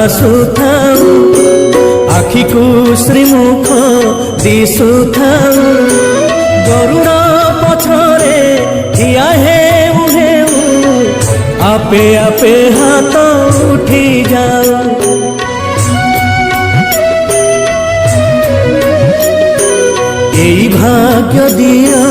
ଆସୁଥାଉ ଆଖିକୁ ଶ୍ରୀମୁଖ ଦିଶୁଥାଉ ଗରୁଡ଼ ପଛରେ ଠିଆ ହେଉ ହେଉ ଆପେ ଆପେ ହାତ ଉଠି ଯାଉ। এই ভাগ্য দিও